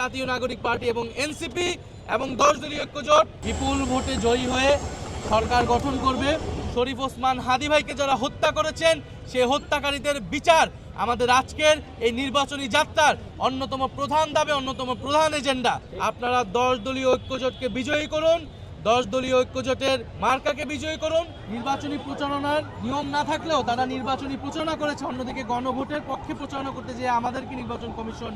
জাতীয় নাগরিক পার্টি এবং এনসিপি এবং 10 দলীয় ঐক্যজোট বিপুল ভোটে জয়ী হয়ে সরকার গঠন করবে। শরীফ ওসমান হাদী ভাইকে যারা হত্যা করেছেন সেই হত্যাকারীদের বিচার আমাদের আজকের এই নির্বাচনী যাত্রার অন্যতম প্রধান দাবি, অন্যতম প্রধান এজেন্ডা। আপনারা 10 দলীয় ঐক্যজোটকে বিজয়ী করুন, 10 দলীয় ঐক্যজোটের মার্কাকে বিজয়ী করুন। নির্বাচনী প্রচারণার নিয়ম না থাকলেও তারা নির্বাচনী প্রচারণা করেছে, অন্যদিকে গণভোটের পক্ষে প্রচারণা করতে যেয়ে আমাদেরকে নির্বাচন কমিশন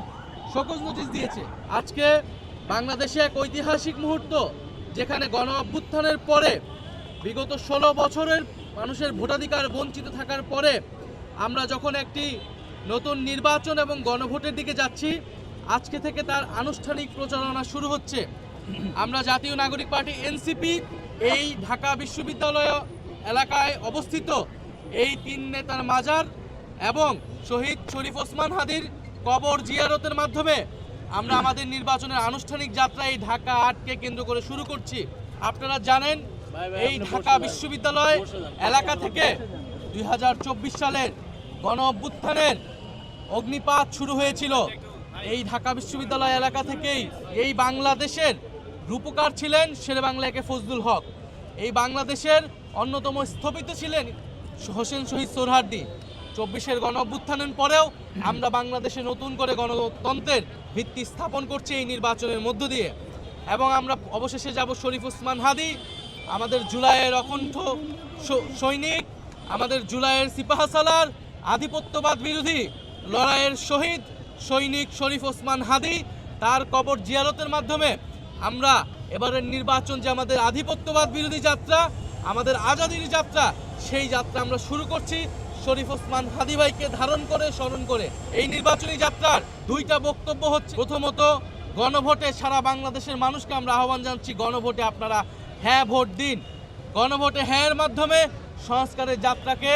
শোকজ নোটিশ দিয়েছে। আজকে বাংলাদেশে এক ঐতিহাসিক মুহূর্ত, যেখানে গণ অভ্যুত্থানের পরে বিগত 16 বছরের মানুষের ভোটাধিকার বঞ্চিত থাকার পরে আমরা যখন একটি নতুন নির্বাচন এবং গণভোটের দিকে যাচ্ছি, আজকে থেকে তার আনুষ্ঠানিক প্রচারণা শুরু হচ্ছে। আমরা জাতীয় নাগরিক পার্টি এনসিপি এই ঢাকা বিশ্ববিদ্যালয় এলাকায় অবস্থিত এই 3 নেতার মাজার এবং শহীদ শরীফ ওসমান হাদীর কবর জিয়ারতের মাধ্যমে আমরা আমাদের নির্বাচনের আনুষ্ঠানিক যাত্রা এই ঢাকা 8কে কেন্দ্র করে শুরু করছি। আপনারা জানেন এই ঢাকা বিশ্ববিদ্যালয় এলাকা থেকে 2024 সালের গণ অভ্যুত্থানের অগ্নিপাত শুরু হয়েছিল। এই ঢাকা বিশ্ববিদ্যালয় এলাকা থেকেই এই বাংলাদেশের রূপকার ছিলেন শেরেবাংলা একে ফজলুল হক, এই বাংলাদেশের অন্যতম স্থপতি ছিলেন হোসেন শহীদ সোহরাওয়ার্দী। 24-এর গণ অভ্যুত্থানের পরেও আমরা বাংলাদেশে নতুন করে গণতন্ত্রের ভিত্তি স্থাপন করছি এই নির্বাচনের মধ্য দিয়ে, এবং আমরা অবশেষে যাব শরীফ ওসমান হাদী, আমাদের জুলাইয়ের অকণ্ঠ সৈনিক, আমাদের জুলাইয়ের সিপাহসালার আধিপত্যবাদ বিরোধী লড়াইয়ের শহীদ সৈনিক শরীফ ওসমান হাদী, তার কবর জিয়ারতের মাধ্যমে আমরা এবারের নির্বাচন যে আমাদের আধিপত্যবাদ বিরোধী যাত্রা, আমাদের আজাদির যাত্রা, সেই যাত্রা আমরা শুরু করছি শরীফ ওসমান হাদী ভাইকে ধারণ করে, স্মরণ করে। এই নির্বাচনী যাত্রার 2টা বক্তব্য হচ্ছে, প্রথমত গণভোটে সারা বাংলাদেশের মানুষকে আমরা আহ্বান জানাচ্ছি, গণভোটে আপনারা হ্যাঁ ভোট দিন। গণভোটে হ্যাঁর মাধ্যমে সংস্কারের যাত্রাকে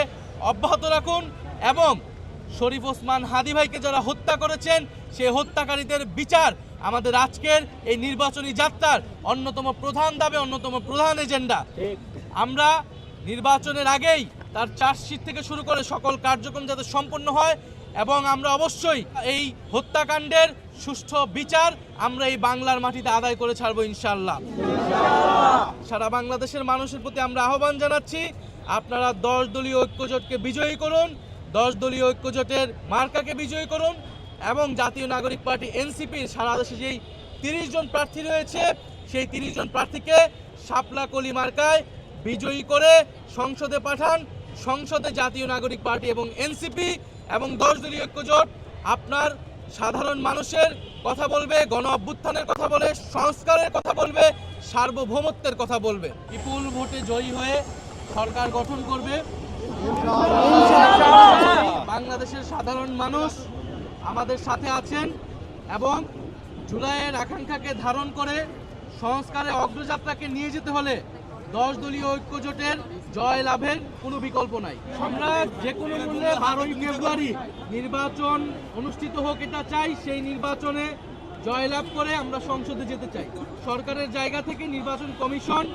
অব্যাহত রাখুন এবং শরীফ ওসমান হাদী ভাইকে যারা হত্যা করেছেন সেই হত্যাকারীদের বিচার আমাদের আজকের এই নির্বাচনী যাত্রার অন্যতম প্রধান দাবি, অন্যতম প্রধান এজেন্ডা। আমরা নির্বাচনের আগেই তার চার্জশিট থেকে শুরু করে সকল কার্যক্রম যাতে সম্পন্ন হয়, এবং আমরা অবশ্যই এই হত্যাকাণ্ডের সুষ্ঠু বিচার আমরা এই বাংলার মাটিতে আদায় করে ছাড়বো ইনশাআল্লাহ। সারা বাংলাদেশের মানুষের প্রতি আমরা আহ্বান জানাচ্ছি, আপনারা 10 দলীয় ঐক্যজোটকে বিজয়ী করুন, 10 দলীয় ঐক্যজোটের মার্কাকে বিজয়ী করুন এবং জাতীয় নাগরিক পার্টি এনসিপির সারা দেশে যেই 30 জন প্রার্থী রয়েছে সেই 30 জন প্রার্থীকে শাপলা কলি মার্কায় বিজয়ী করে সংসদে পাঠান। সংসদে জাতীয় নাগরিক পার্টি এবং এনসিপি এবং 10 দলীয় ঐক্যজোট আপনার সাধারণ মানুষের কথা বলবে, গণ অভ্যুত্থানের কথা বলে, সংস্কারের কথা বলবে, সার্বভৌমত্বের কথা বলবে। বিপুল ভোটে জয়ী হয়ে সরকার গঠন করবে। বাংলাদেশের সাধারণ মানুষ আমাদের সাথে আছেন এবং জুলাইয়ের আকাঙ্ক্ষাকে ধারণ করে সংস্কারের অগ্রযাত্রাকে নিয়ে যেতে হলে 10 দলীয় ঐক্যজোটের জয় লাভের কোনো বিকল্প নাই। আমরা যে কোনো মূল্যে 12ই ফেব্রুয়ারি নির্বাচন অনুষ্ঠিত হোক এটা চাই, সেই নির্বাচনে জয়লাভ করে আমরা সংসদে যেতে চাই। সরকারের জায়গা থেকে নির্বাচন কমিশন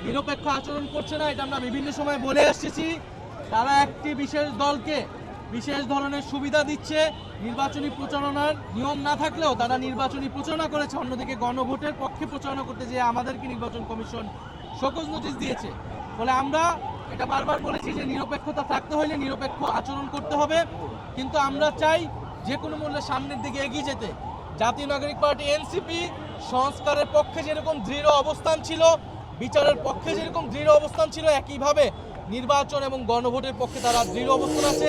নিরপেক্ষ আচরণ করছে না, এটা আমরা বিভিন্ন সময় বলে আসছি। তারা একটি বিশেষ দলকে বিশেষ ধরনের সুবিধা দিচ্ছে, নির্বাচনী প্রচারণার নিয়ম না থাকলেও তারা নির্বাচনী প্রচারণা করেছে, অন্যদিকে গণভোটের পক্ষে প্রচারণা করতে যেয়ে আমাদেরকে নির্বাচন কমিশন শোকজ নোটিশ দিয়েছে। ফলে আমরা এটা বারবার বলেছি যে নিরপেক্ষতা থাকতে হলে নিরপেক্ষ আচরণ করতে হবে, কিন্তু আমরা চাই যে কোনো মূল্যে সামনের দিকে এগিয়ে যেতে। জাতীয় নাগরিক পার্টি এনসিপি সংস্কারের পক্ষে যেরকম দৃঢ় অবস্থান ছিল, বিচারের পক্ষে যেরকম দৃঢ় অবস্থান ছিল, একইভাবে নির্বাচন এবং গণভোটের পক্ষে তারা দৃঢ় অবস্থান আছে।